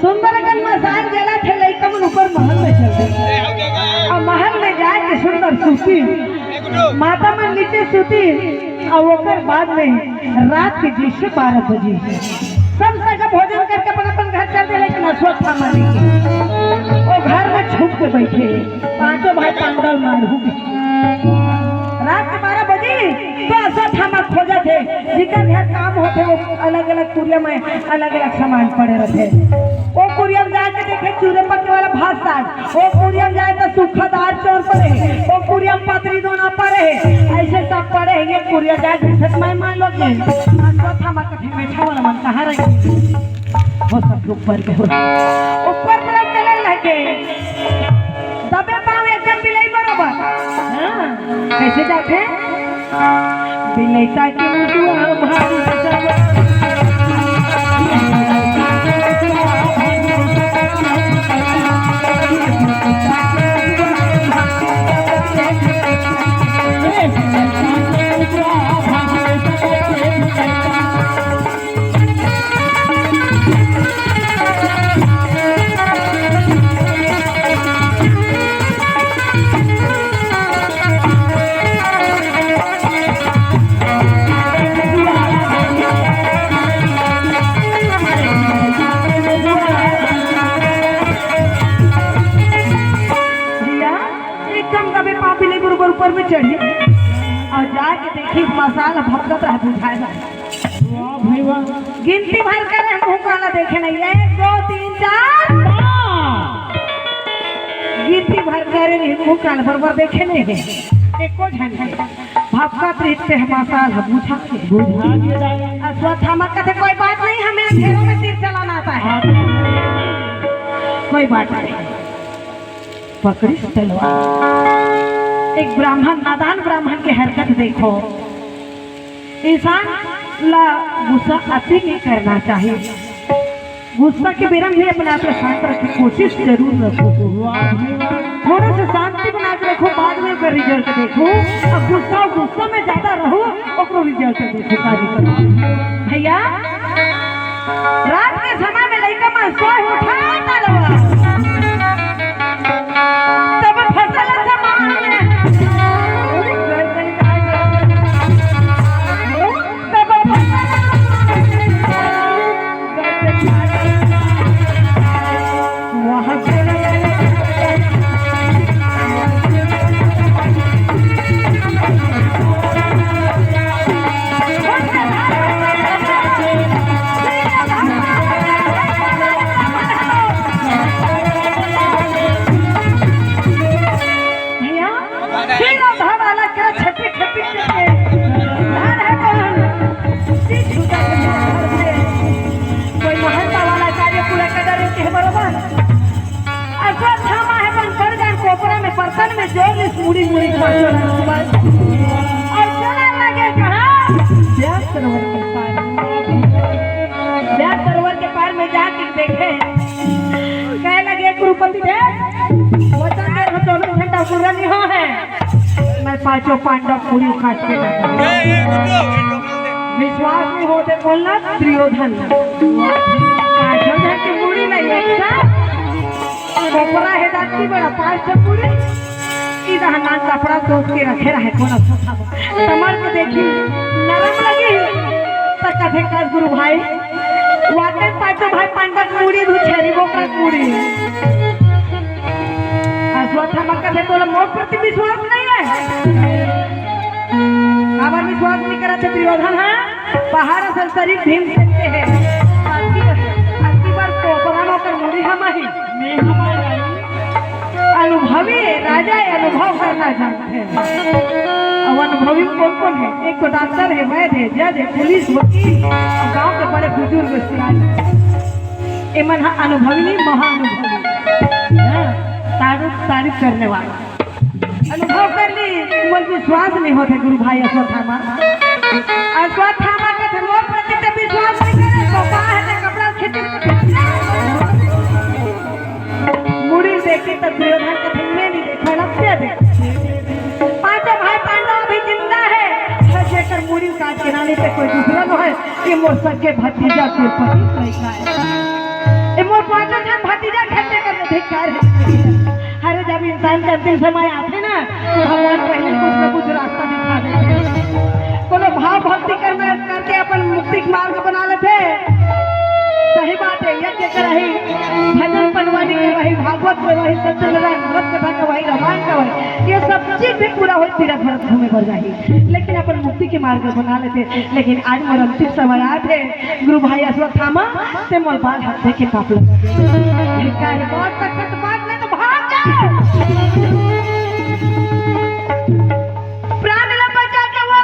सुंदरगढ़ में साथ गेला थे लइका मन ऊपर महल में चल गए और महल में जाए के सुंदर सूती माता मन नीचे सूती और ओकर बाद में रात के 10 से 12 बजे सब तक भोजन करके अपन घर चल दे लेकिन अश्वत्थामा वो घर में छुप के बैठे पांचों भाई पांडव मारू रात के 12 बजे तो अश्वत्थामा खोजे थे जिकर घर काम होते वो अलग अलग कुरिया में अलग अलग सामान पड़े रहते वो कुरिया में जाके देखे चूरे पकने वाला भात साग वो कुरिया में जाए तो सूखा दाल चौर पड़े वो कुरिया में पतरी दोना पड़े ऐसे सब पड़े हैं ये कुरिया जाके मैं मान लो कि अश्वत्थामा कभी बैठा वाला मन कहाँ रहे वो सब ऊपर के ऊपर तरफ चले लगे दबे पाँव एकदम बिलाई बराबर कैसे जाते बिलैता की मुझुआ भारी ऊपर में चढ़ी और जाके देखी मसाला भक्कत रहा बुझाएगा गिनती भर कर मुँह वाला देखे नहीं 1 2 3 4 गिनती भर कर मुँह काल बरबर देखे नहीं है एको झंडा भक्कत रहते हैं मसाला बुझा अश्वत्थामा कहते कोई बात नहीं हमें घेरों में तीर चलाना आता है कोई बात नहीं पकड़ी तलवार एक ब्राह्मण नादान ब्राह्मण की हरकत देखो इंसान ला गुस्सा अति नहीं करना चाहिए गुस्सा के बेरम भी अपने आप शांत रखने की कोशिश जरूर रखो थोड़ा सा शांति बना के रखो बाद में कर रिजल्ट देखो अब गुस्सा में ज्यादा रहो और रिजल्ट देखो कार्य करो भैया रात के समय में लड़का मैं सोए उठा तब फसल में जोर मुड़ी मुड़ी और चलने लगे कहाँ व्यास सरोवर के पार में जाके देखे कह लगे गुरुपति वचन दे हम 24 घंटा पूरा नहीं हो है मैं 5 पांडव पूरी काट के विश्वास नहीं होते बोलना दुर्योधन 5 जन की पूरी नहीं कोपरा है दाती बड़ा 5 पूरी इधर नान कपड़ा तो के रखे रहे कोना कमर को देखी नरम लगी तो कथे का गुरु भाई वाटे 5 भाई पांडव पूरी छेरी बोकरा पूरी अश्वत्थामा कथे तो मोर प्रति विश्वास नहीं है अगर विश्वास नहीं करा तो दुर्योधन है पहाड़ से शरीर भीम सकते हैं अति बार कोपरा में कर मुड़ी हमारी अनुभवी राजा अनुभव करना चाहते हैं अब अनुभवी कौन कौन है एक तो डॉक्टर है वैद्य है जज है पुलिस वकील और गांव के बड़े बुजुर्ग एमन अनुभवी नहीं महाअनुभवी तारीफ करने वाला अनुभव कर ली मन विश्वास नहीं होते गुरु भाई अश्वत्थामा का धर्मों प्रति विश्वास नहीं करे तो है कपड़ा खेती मुड़ी देखी तो दुर्योधन के धन में नहीं देखा लक्ष्य देख 5 भाई पांडव भी जिंदा है जेकर मुड़ी काट के नाले पे कोई दूसरा न है ये मोर सके भतीजा तिरुपति लड़का है ये मोर पांचों जन भतीजा खर्चे करने थे कार अरे जब इंसान का अंतिम समय आते ना भगवान पहले कुछ न कुछ रास्ता दिखा देते कोनो भाव भक्ति करना करके अपन मुक्ति के मार्ग बना लेते सही बात है यज्ञ कर रही भजन पनवानी कर रही भागवत कर रही सत्यनारायण व्रत कथा कर रही रामायण कर रही ये सब चीज भी पूरा हो तीरथ भरत घूमे पर जाही लेकिन अपन मुक्ति के मार्ग बना लेते लेकिन आज मोर अंतिम समय आए थे गुरु भाई अश्वत्थामा से मोर बाल हाथ के काप लगे बहुत तक बात नहीं तो भाग जाओ प्राण न बचा के वो